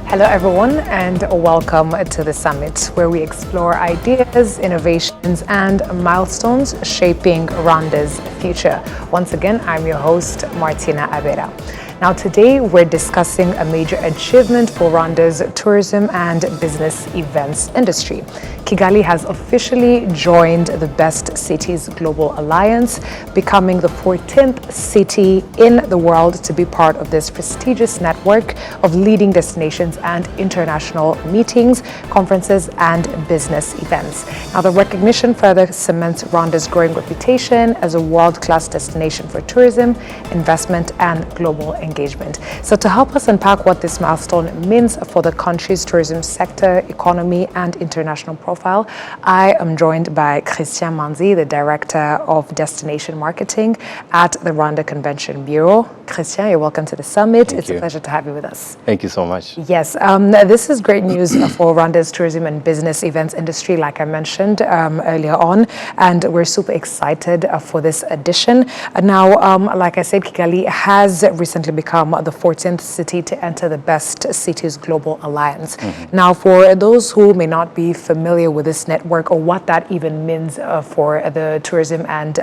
Hello, everyone, and welcome to the summit, where we explore ideas, innovations, and milestones shaping Rwanda's future. Once again, I'm your host, Martina Abera. Now, today we're discussing a major achievement for Rwanda's tourism and business events industry. Kigali has officially joined the Best Cities Global Alliance, becoming the 14th city in the world to be part of this prestigious network of leading destinations and international meetings, conferences, and business events. Now, the recognition further cements Rwanda's growing reputation as a world-class destination for tourism, investment, and global engagement. So to help us unpack what this milestone means for the country's tourism sector, economy, and international profile, I am joined by Christian Manzi, the Director of Destination Marketing at the Rwanda Convention Bureau. Christian, you're welcome to the summit. It's a pleasure to have you with us. Thank you so much. Yes, this is great news for Rwanda's tourism and business events industry, like I mentioned earlier on, and we're super excited for this edition. Now, like I said, Kigali has recently become the 14th city to enter the Best Cities Global Alliance. Now, for those who may not be familiar with this network or what that even means for the tourism and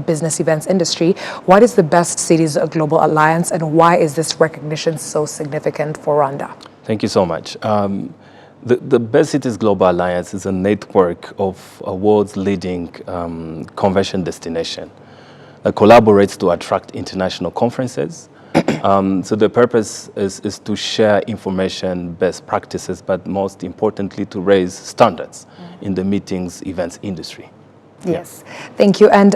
business events industry, what is the Best Cities Global Alliance and why is this recognition so significant for Rwanda? Thank you so much. The Best Cities Global Alliance is a network of a world's leading convention destination that collaborates to attract international conferences. So the purpose is to share information, best practices, but most importantly to raise standards in the meetings events industry. Yes, thank you. And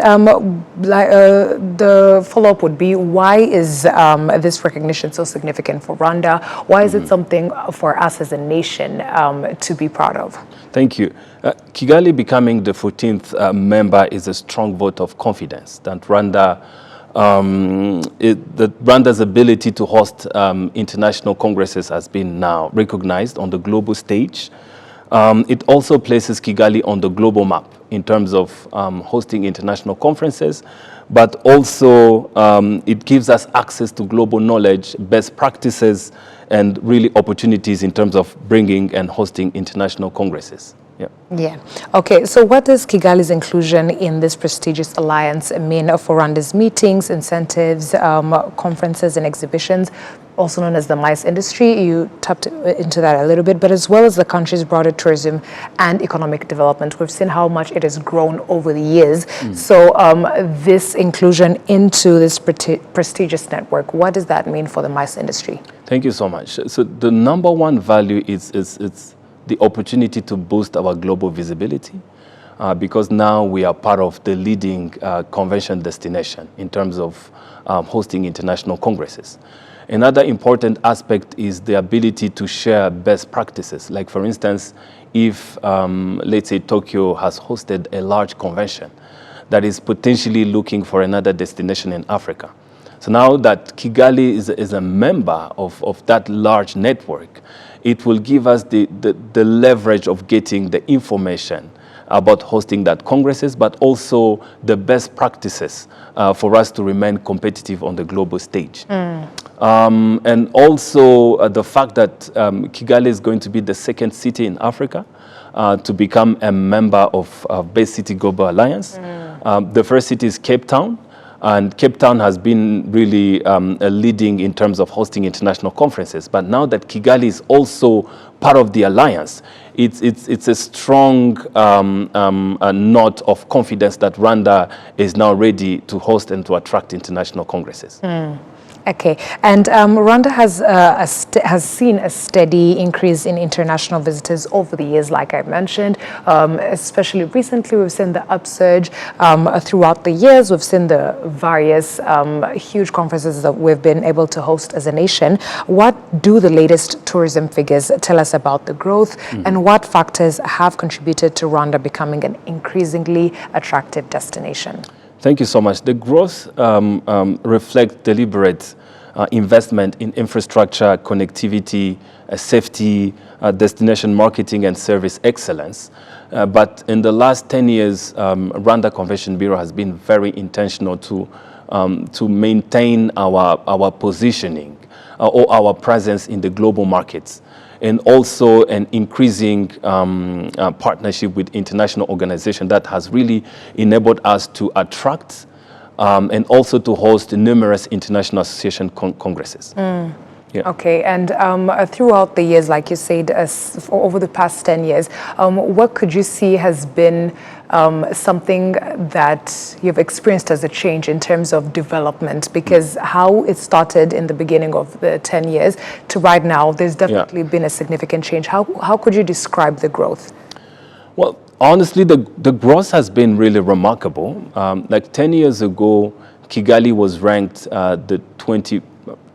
the follow-up would be, why is this recognition so significant for Rwanda? Why is it something for us as a nation to be proud of? Thank you. Kigali becoming the 14th member is a strong vote of confidence that Rwanda's ability to host international congresses has been now recognized on the global stage. It also places Kigali on the global map in terms of hosting international conferences, but also it gives us access to global knowledge, best practices, and really opportunities in terms of bringing and hosting international congresses. Yeah. Okay. So what does Kigali's inclusion in this prestigious alliance mean for Rwanda's meetings, incentives, conferences, and exhibitions, also known as the MICE industry? You tapped into that a little bit, but as well as the country's broader tourism and economic development. We've seen how much it has grown over the years. So this inclusion into this prestigious network, what does that mean for the MICE industry? Thank you so much. So the number one value is the opportunity to boost our global visibility because now we are part of the leading convention destination in terms of hosting international congresses. Another important aspect is the ability to share best practices. Like, for instance, if, let's say, Tokyo has hosted a large convention that is potentially looking for another destination in Africa. So now that Kigali is a member of that large network, it will give us the leverage of getting the information about hosting that congresses, but also the best practices for us to remain competitive on the global stage. And also the fact that Kigali is going to be the second city in Africa to become a member of Best City Global Alliance. The first city is Cape Town. And Cape Town has been really leading in terms of hosting international conferences. But now that Kigali is also part of the alliance, it's a strong note of confidence that Rwanda is now ready to host and to attract international congresses. Okay, and Rwanda has seen a steady increase in international visitors over the years, like I mentioned. Especially recently, we've seen the upsurge throughout the years. We've seen the various huge conferences that we've been able to host as a nation. What do the latest tourism figures tell us about the growth, and what factors have contributed to Rwanda becoming an increasingly attractive destination? Thank you so much. The growth reflects deliberate investment in infrastructure, connectivity, safety, destination marketing, and service excellence. But in the last 10 years, Rwanda Convention Bureau has been very intentional to maintain our positioning or our presence in the global markets, and also an increasing partnership with international organizations that has really enabled us to attract and also to host numerous international association congresses. Yeah. Okay, and throughout the years, like you said, over the past 10 years, what could you see has been something that you've experienced as a change in terms of development? Because how it started in the beginning of the 10 years to right now, there's definitely been a significant change. How could you describe the growth? Well, honestly, the growth has been really remarkable. Like 10 years ago, Kigali was ranked the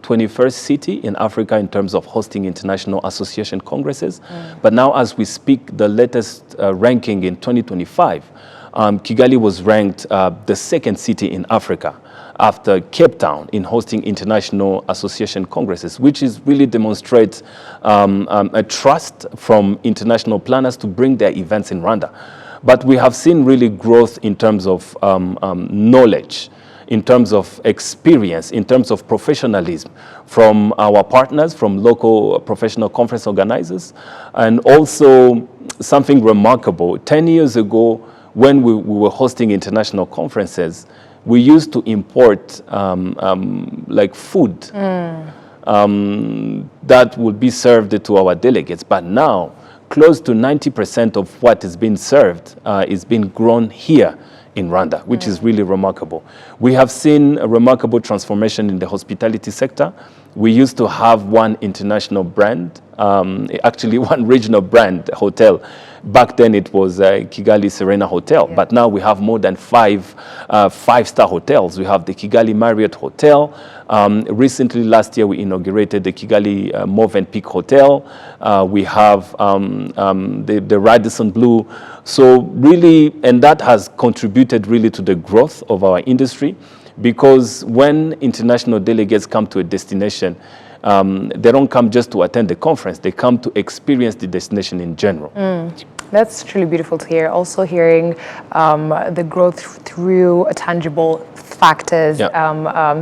21st city in Africa in terms of hosting international association congresses. But now, as we speak, the latest ranking in 2025, Kigali was ranked the second city in Africa after Cape Town in hosting international association congresses, which is really demonstrates a trust from international planners to bring their events in Rwanda. But we have seen really growth in terms of knowledge, in terms of experience, in terms of professionalism from our partners, from local professional conference organizers, and also something remarkable. 10 years ago, when we were hosting international conferences, we used to import like food that would be served to our delegates. But now, close to 90% of what is being served is being grown here in Rwanda, which is really remarkable. We have seen a remarkable transformation in the hospitality sector. We used to have one international brand, actually one regional brand hotel. Back then it was Kigali Serena Hotel, but now we have more than five-star hotels. We have the Kigali Marriott Hotel. Recently, last year, we inaugurated the Kigali Movenpick Hotel. We have the Radisson Blu. So really, and that has contributed really to the growth of our industry, because when international delegates come to a destination, they don't come just to attend the conference, they come to experience the destination in general. That's truly beautiful to hear. Also hearing the growth through tangible factors,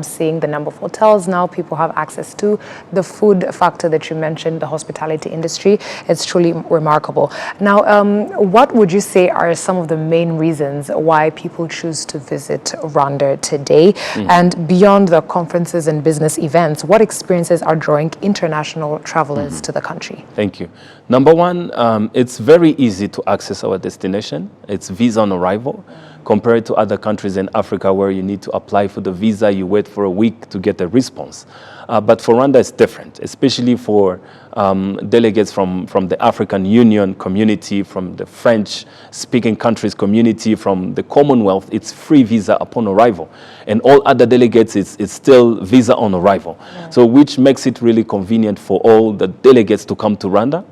seeing the number of hotels now people have access to, the food factor that you mentioned, the hospitality industry, it's truly remarkable. Now, what would you say are some of the main reasons why people choose to visit Rwanda today? And beyond the conferences and business events, what experiences are drawing international travelers to the country? Thank you. Number one, it's very easy to access our destination. It's visa on arrival, compared to other countries in Africa where you need to apply for the visa, you wait for a week to get a response. But for Rwanda, it's different, especially for delegates from the African Union community, from the French-speaking countries community, from the Commonwealth. It's free visa upon arrival. And all other delegates, it's still visa on arrival. So which makes it really convenient for all the delegates to come to Rwanda.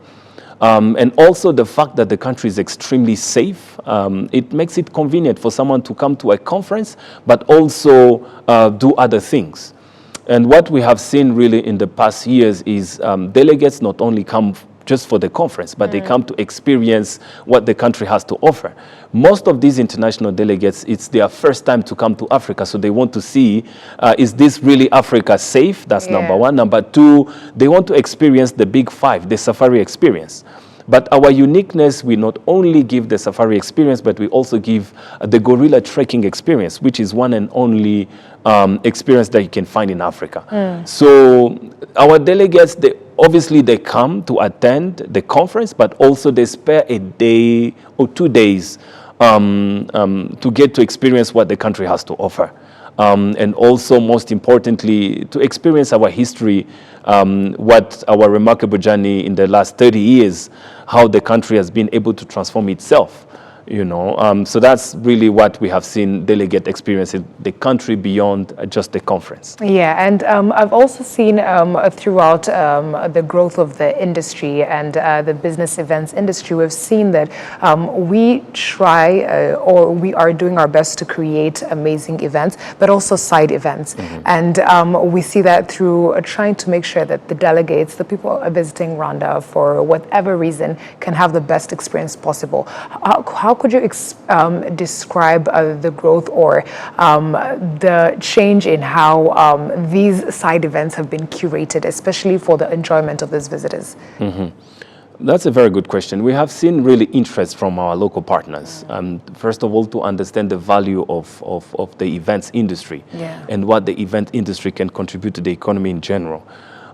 And also the fact that the country is extremely safe, it makes it convenient for someone to come to a conference, but also do other things. And what we have seen really in the past years is delegates not only come just for the conference, but they come to experience what the country has to offer. Most of these international delegates, it's their first time to come to Africa, so they want to see, is this really Africa safe? That's number one. Number two, they want to experience the big five, the safari experience. But our uniqueness, we not only give the safari experience, but we also give the gorilla trekking experience, which is one and only experience that you can find in Africa. So our delegates, obviously they come to attend the conference, but also they spare a day or 2 days to get to experience what the country has to offer. And also, most importantly, to experience our history, what our remarkable journey in the last 30 years, how the country has been able to transform itself. You know, so that's really what we have seen delegate experience in the country beyond just the conference. Yeah, and I've also seen throughout the growth of the industry and the business events industry, we've seen that we try or we are doing our best to create amazing events, but also side events. And we see that through trying to make sure that the delegates, the people visiting Rwanda for whatever reason, can have the best experience possible. How how could you describe the growth or the change in how these side events have been curated, especially for the enjoyment of these visitors? That's a very good question. We have seen really interest from our local partners. First of all, to understand the value of the events industry and what the event industry can contribute to the economy in general.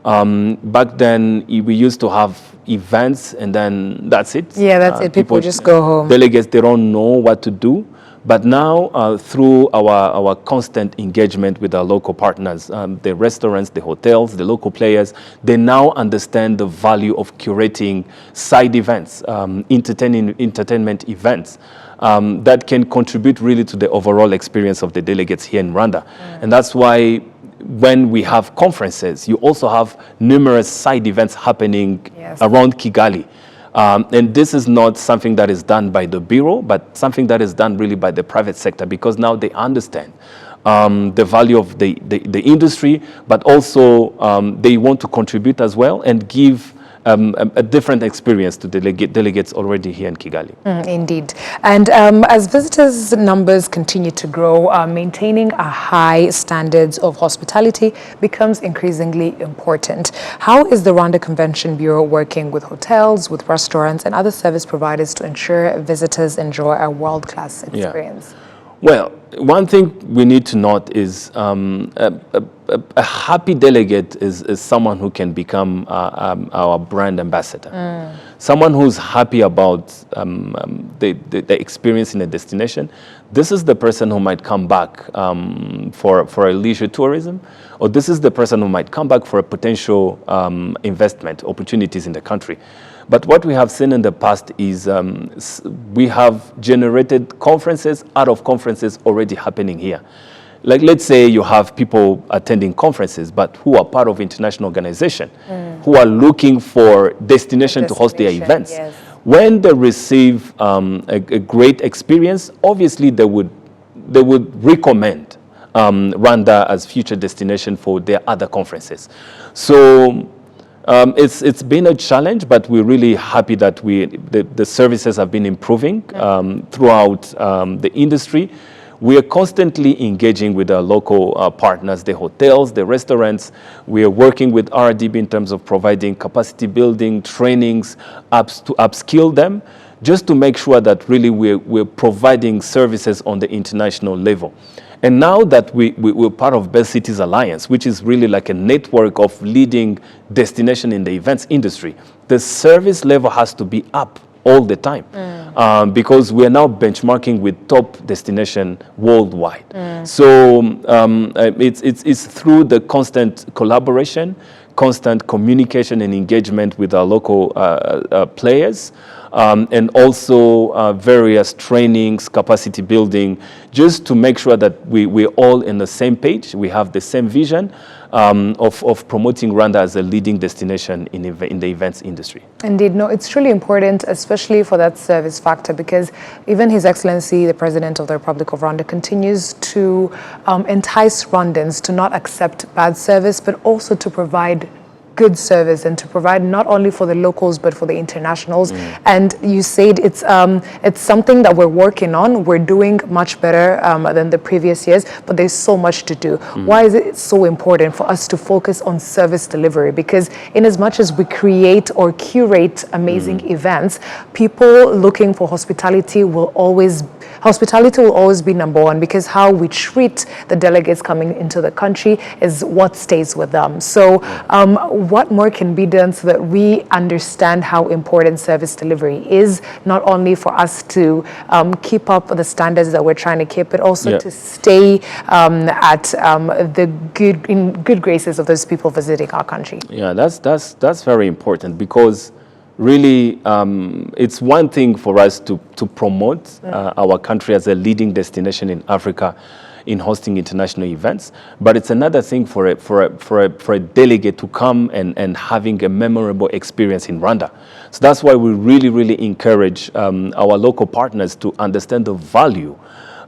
Back then, we used to have events and then that's it. Yeah, that's it. People just go home. Delegates, they don't know what to do. But now, through our constant engagement with our local partners, the restaurants, the hotels, the local players, they now understand the value of curating side events, entertainment events that can contribute really to the overall experience of the delegates here in Rwanda. And that's why when we have conferences, you also have numerous side events happening around Kigali. And this is not something that is done by the Bureau, but something that is done really by the private sector, because now they understand the value of the industry, but also they want to contribute as well and give a different experience to delegates already here in Kigali. Indeed. And as visitors' numbers continue to grow, maintaining a high standards of hospitality becomes increasingly important. How is the Rwanda Convention Bureau working with hotels, with restaurants, and other service providers to ensure visitors enjoy a world-class experience? Well, one thing we need to note is a happy delegate is someone who can become our brand ambassador. Someone who's happy about the experience in a destination. This is the person who might come back for a leisure tourism, or this is the person who might come back for a potential investment opportunities in the country. But what we have seen in the past is we have generated conferences out of conferences already happening here. Like, let's say you have people attending conferences, but who are part of international organization, who are looking for destination to host their events. Yes. When they receive a great experience, obviously they would recommend Rwanda as future destination for their other conferences. So it's been a challenge, but we're really happy that the services have been improving throughout the industry. We are constantly engaging with our local partners, the hotels, the restaurants. We are working with RDB in terms of providing capacity building, trainings, to upskill them, just to make sure that really we're providing services on the international level. And now that we're part of Best Cities Alliance, which is really like a network of leading destination in the events industry, the service level has to be up all the time because we are now benchmarking with top destination worldwide. So it's through the constant collaboration, constant communication and engagement with our local players, and also various trainings, capacity building, just to make sure that we're all in the same page, we have the same vision of promoting Rwanda as a leading destination in the events industry. Indeed, no, it's truly important, especially for that service factor, because even His Excellency, the President of the Republic of Rwanda, continues to entice Rwandans to not accept bad service, but also to provide good service and to provide not only for the locals but for the internationals. And you said it's something that we're working on. We're doing much better than the previous years, but there's so much to do. Why is it so important for us to focus on service delivery? Because in as much as we create or curate amazing events, people looking for hospitality will always be number one, because how we treat the delegates coming into the country is what stays with them. So what more can be done so that we understand how important service delivery is, not only for us to keep up the standards that we're trying to keep, but also to stay at the good graces of those people visiting our country? Yeah, that's very important, because really, it's one thing for us to promote our country as a leading destination in Africa in hosting international events, but it's another thing for a delegate to come and having a memorable experience in Rwanda. So that's why we really encourage our local partners to understand the value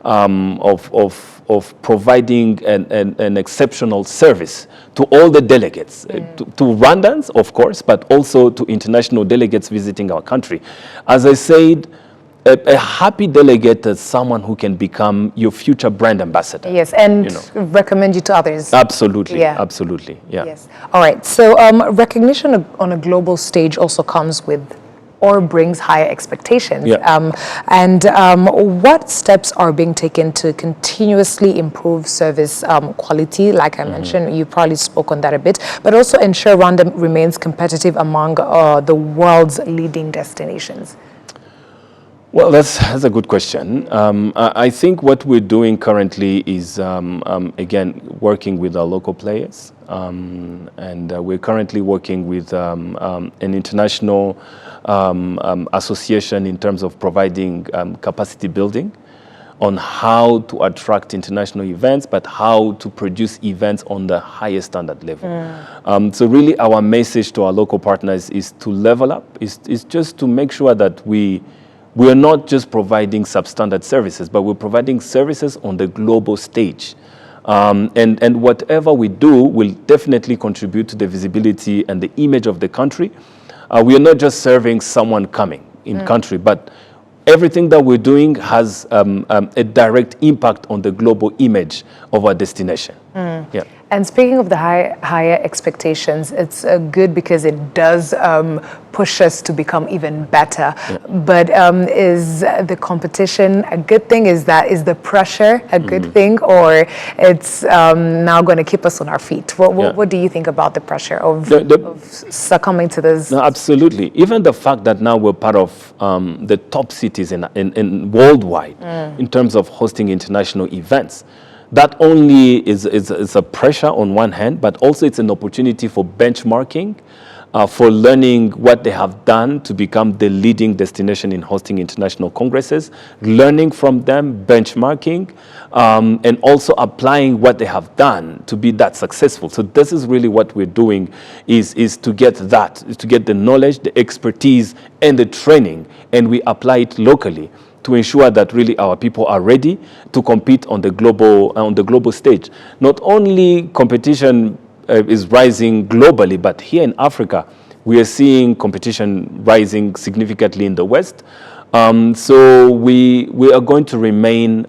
of providing an exceptional service to all the delegates, to Rwandans, of course, but also to international delegates visiting our country. As I said, a happy delegate is someone who can become your future brand ambassador. Yes, and recommend you to others. Absolutely, absolutely, yeah. Yes. All right, so recognition on a global stage also comes with or brings higher expectations. What steps are being taken to continuously improve service quality? Like I mentioned, you probably spoke on that a bit, but also ensure Rwanda remains competitive among the world's leading destinations. Well, that's a good question. I think what we're doing currently is, again, working with our local players. And we're currently working with an international association in terms of providing capacity building on how to attract international events, but how to produce events on the highest standard level. So really our message to our local partners is to level up, is just to make sure that we're not just providing substandard services, but we're providing services on the global stage. And whatever we do will definitely contribute to the visibility and the image of the country. We are not just serving someone coming in country, but everything that we're doing has a direct impact on the global image of our destination. Yeah. And speaking of the higher expectations, it's good because it does push us to become even better. But is the competition a good thing? Is the pressure a good thing, or it's now going to keep us on our feet? What do you think about the pressure of succumbing to this? No, absolutely. Even the fact that now we're part of the top cities in worldwide in terms of hosting international events. That only is a pressure on one hand, but also it's an opportunity for benchmarking, for learning what they have done to become the leading destination in hosting international congresses, learning from them, benchmarking, and also applying what they have done to be that successful. So this is really what we're doing, is to get the knowledge, the expertise, and the training, and we apply it locally to ensure that really our people are ready to compete on the global stage. Not only competition is rising globally, but here in Africa, we are seeing competition rising significantly in the West. So we are going to remain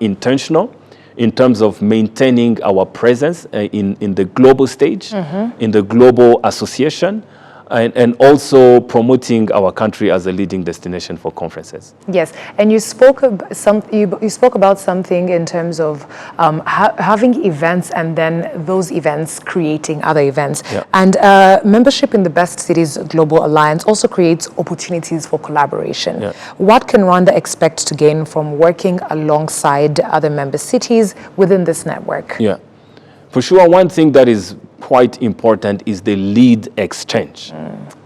intentional in terms of maintaining our presence in the global stage, in the global association, and also promoting our country as a leading destination for conferences. Yes, and you spoke about something in terms of having events and then those events creating other events. And membership in the Best Cities Global Alliance also creates opportunities for collaboration. What can Rwanda expect to gain from working alongside other member cities within this network? Yeah, for sure, one thing that is quite important is the lead exchange.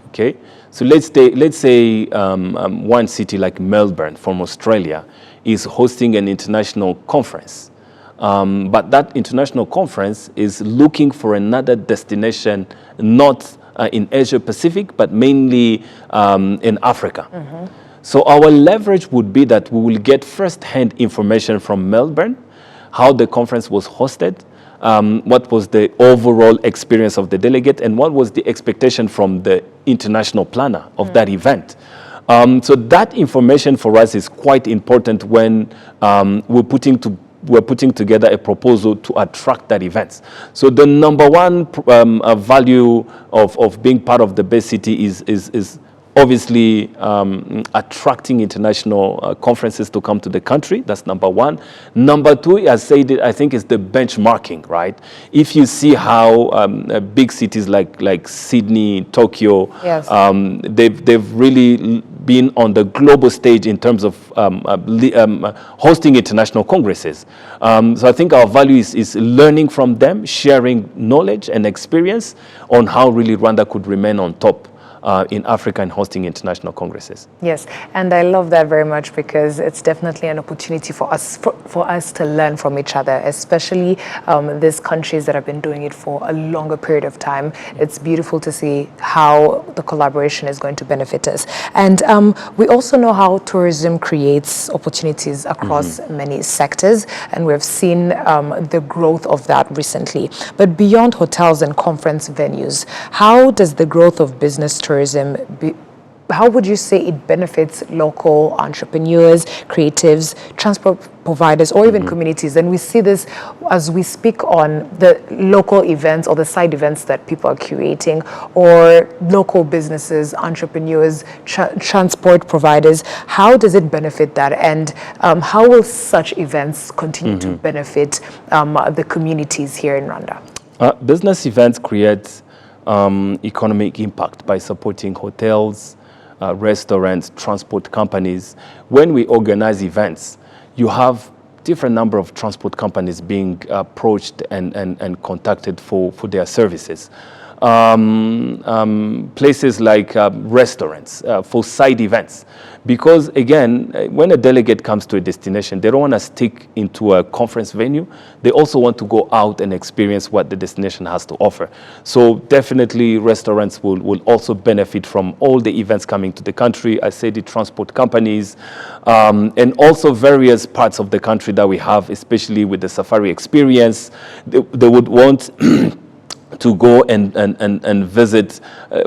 Okay, so let's say one city like Melbourne from Australia is hosting an international conference, but that international conference is looking for another destination, not in Asia Pacific, but mainly in Africa. So our leverage would be that we will get first-hand information from Melbourne, how the conference was hosted, what was the overall experience of the delegate, and what was the expectation from the international planner of that event. So that information for us is quite important when we're putting together a proposal to attract that event. So the number one value of being part of the Best City is obviously attracting international conferences to come to the country. That's number one. Number two, as I said, I think is the benchmarking, right? If you see how big cities like Sydney, Tokyo, they've really been on the global stage in terms of hosting international congresses. So I think our value is learning from them, sharing knowledge and experience on how really Rwanda could remain on top in Africa and hosting international congresses. Yes, and I love that very much because it's definitely an opportunity for us to learn from each other, especially these countries that have been doing it for a longer period of time. It's beautiful to see how the collaboration is going to benefit us. And we also know how tourism creates opportunities across many sectors, and we've seen the growth of that recently. But beyond hotels and conference venues, how does the growth of business tourism how would you say it benefits local entrepreneurs, creatives, transport providers, or even communities? And we see this as we speak on the local events or the side events that people are curating, or local businesses, entrepreneurs, transport providers. How does it benefit that? And how will such events continue to benefit the communities here in Rwanda? Business events create economic impact by supporting hotels, restaurants, transport companies. When we organize events, you have different number of transport companies being approached and contacted for their services. Places like restaurants for side events. Because again, when a delegate comes to a destination, they don't want to stick into a conference venue. They also want to go out and experience what the destination has to offer. So definitely restaurants will also benefit from all the events coming to the country. I say the transport companies, and also various parts of the country that we have, especially with the safari experience. They would want to go and visit,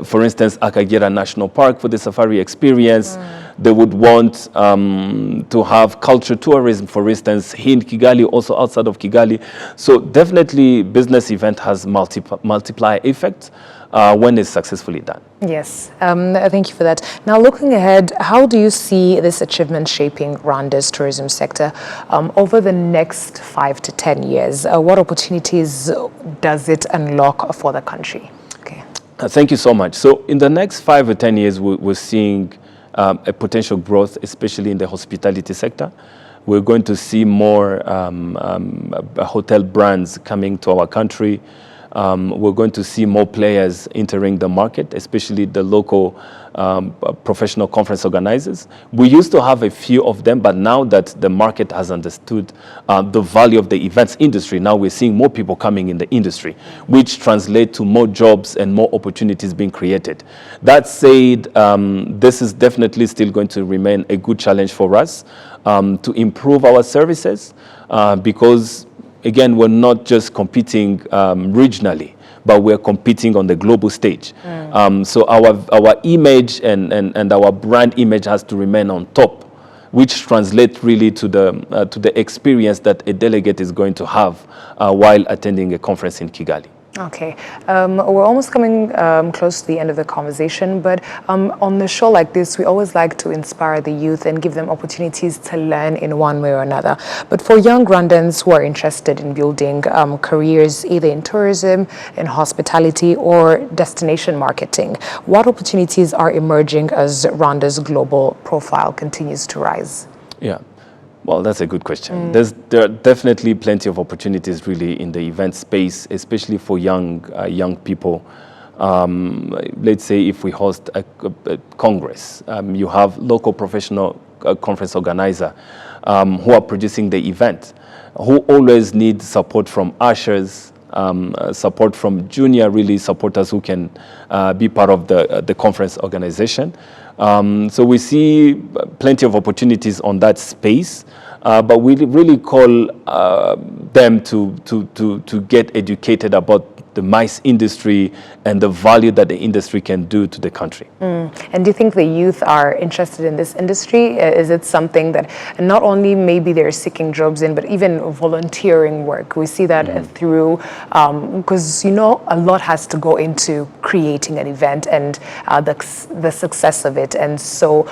for instance, Akagera National Park for the safari experience. They would want to have culture tourism, for instance, here in Kigali, also outside of Kigali. So definitely business event has multiplier effect when it's successfully done. Yes, thank you for that. Now, looking ahead, how do you see this achievement shaping Rwanda's tourism sector over the next 5 to 10 years? What opportunities does it unlock for the country? Okay. Thank you so much. So in the next 5 or 10 years, we're seeing a potential growth, especially in the hospitality sector. We're going to see more hotel brands coming to our country. We're going to see more players entering the market, especially the local professional conference organizers. We used to have a few of them, but now that the market has understood the value of the events industry, now we're seeing more people coming in the industry, which translate to more jobs and more opportunities being created. That said, this is definitely still going to remain a good challenge for us to improve our services because again, we're not just competing regionally, but we're competing on the global stage. So our image and our brand image has to remain on top, which translates really to the experience that a delegate is going to have while attending a conference in Kigali. Okay, we're almost coming close to the end of the conversation, but on the show like this, we always like to inspire the youth and give them opportunities to learn in one way or another. But for young Rwandans who are interested in building careers either in tourism, in hospitality, or destination marketing, what opportunities are emerging as Rwanda's global profile continues to rise? Yeah. Well, that's a good question. There are definitely plenty of opportunities really in the event space, especially for young people. Let's say if we host a congress, you have local professional conference organizer who are producing the event, who always need support from ushers, support from junior really supporters who can be part of the conference organization. So we see plenty of opportunities on that space, but we really call them to get educated about the MICE industry and the value that the industry can do to the country. And do you think the youth are interested in this industry? Is it something that not only maybe they're seeking jobs in, but even volunteering work? We see that through, because a lot has to go into creating an event and the success of it. And so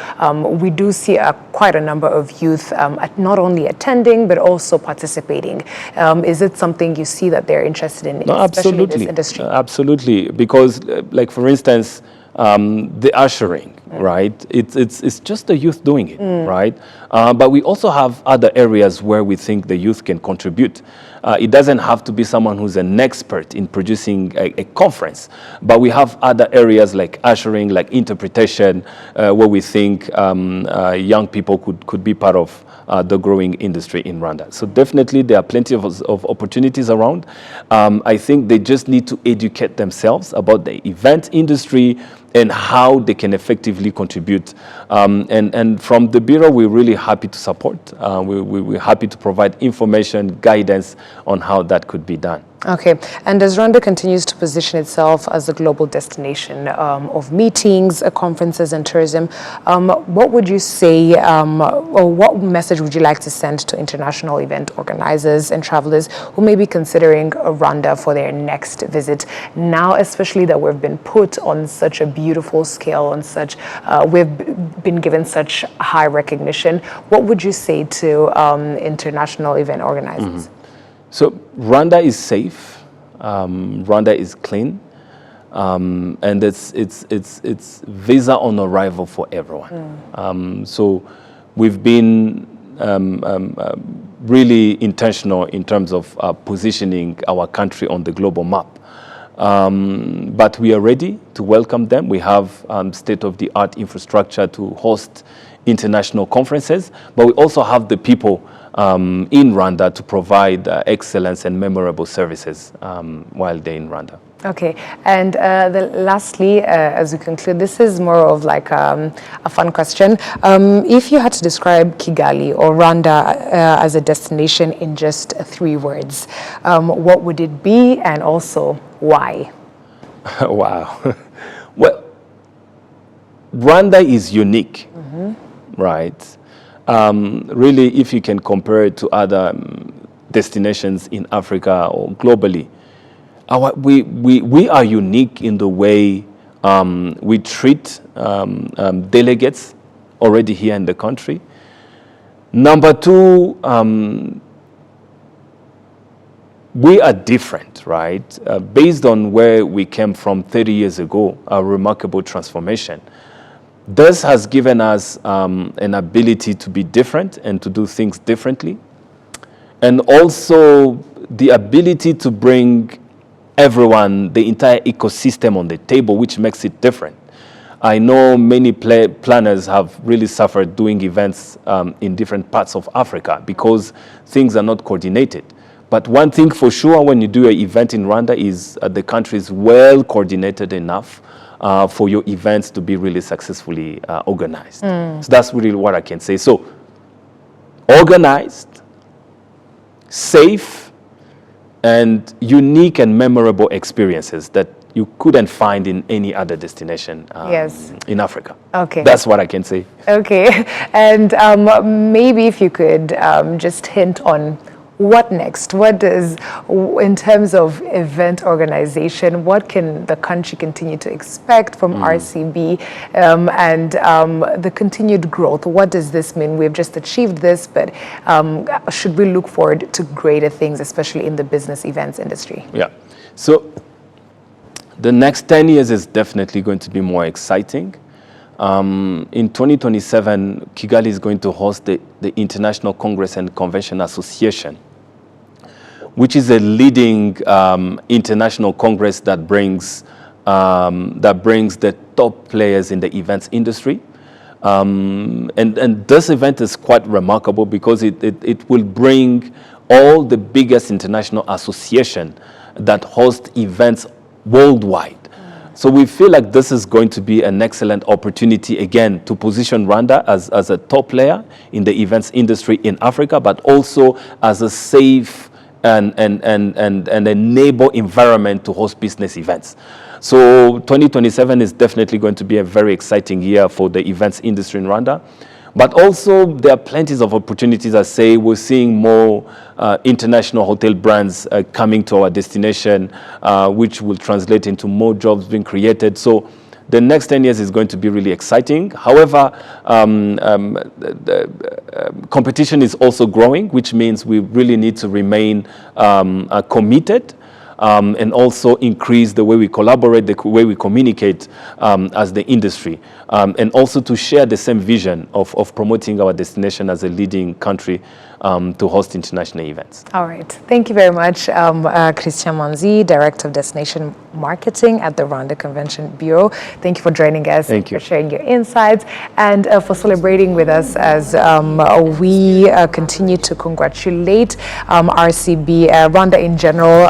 we do see quite a number of youth not only attending, but also participating. Is it something you see that they're interested in, No, especially in this industry? Absolutely, because like for instance, the ushering, right? It's just the youth doing it, right? But we also have other areas where we think the youth can contribute. It doesn't have to be someone who's an expert in producing a conference, but we have other areas like ushering, like interpretation, where we think young people could be part of the growing industry in Rwanda. So definitely there are plenty of opportunities around. I think they just need to educate themselves about the event industry and how they can effectively contribute. And from the Bureau, we're really happy to support. We're happy to provide information, guidance on how that could be done. Okay, and as Rwanda continues to position itself as a global destination of meetings, conferences, and tourism, what would you say, or what message would you like to send to international event organizers and travelers who may be considering Rwanda for their next visit? Now, especially that we've been put on such a beautiful scale, on such, we've been given such high recognition. What would you say to international event organizers? So Rwanda is safe, Rwanda is clean, and it's visa on arrival for everyone. So we've been really intentional in terms of positioning our country on the global map. But we are ready to welcome them. We have state-of-the-art infrastructure to host international conferences, but we also have the people in Rwanda to provide excellence and memorable services while they're in Rwanda. Okay, and lastly, as we conclude, this is more of like a fun question. If you had to describe Kigali or Rwanda as a destination in just 3 words, what would it be, and also why? Wow. Well, Rwanda is unique, right? Really, if you can compare it to other destinations in Africa or globally, we are unique in the way we treat delegates already here in the country. Number 2, we are different, right? Based on where we came from 30 years ago, a remarkable transformation. This has given us an ability to be different and to do things differently. And also the ability to bring everyone, the entire ecosystem on the table, which makes it different. I know many planners have really suffered doing events in different parts of Africa because things are not coordinated. But one thing for sure, when you do an event in Rwanda, is the country is well coordinated enough for your events to be really successfully organized. So that's really what I can say. So organized, safe, and unique and memorable experiences that you couldn't find in any other destination in Africa. Okay. That's what I can say. Okay. And maybe if you could just hint on what next? What does, in terms of event organization, what can the country continue to expect from RCB and the continued growth? What does this mean? We've just achieved this, but should we look forward to greater things, especially in the business events industry? Yeah. So the next 10 years is definitely going to be more exciting. In 2027, Kigali is going to host the International Congress and Convention Association, which is a leading international congress that brings the top players in the events industry. And this event is quite remarkable because it will bring all the biggest international associations that host events worldwide. So we feel like this is going to be an excellent opportunity, again, to position Rwanda as a top player in the events industry in Africa, but also as a safe and enable environment to host business events. So 2027 is definitely going to be a very exciting year for the events industry in Rwanda. But also there are plenty of opportunities. I say we're seeing more international hotel brands coming to our destination, which will translate into more jobs being created. So the next 10 years is going to be really exciting. However, competition is also growing, which means we really need to remain committed and also increase the way we collaborate, the way we communicate as the industry, and also to share the same vision of promoting our destination as a leading country to host international events. All right. Thank you very much, Christian Manzi, Director of Destination Marketing at the Rwanda Convention Bureau. Thank you for joining us. Thank you for sharing your insights and for celebrating with us as we continue to congratulate RCB, Rwanda in general,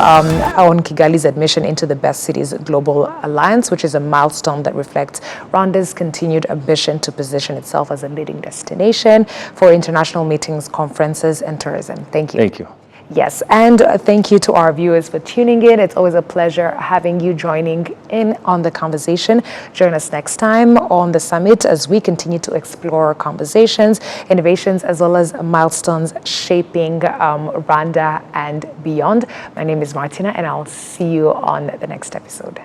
on Kigali's admission into the Best Cities Global Alliance, which is a milestone that reflects Rwanda's continued ambition to position itself as a leading destination for international meetings, conferences, and tourism. Thank you. Thank you. Yes, and thank you to our viewers for tuning in. It's always a pleasure having you joining in on the conversation. Join us next time on the summit as we continue to explore conversations, innovations, as well as milestones shaping Rwanda and beyond. My name is Martina, and I'll see you on the next episode.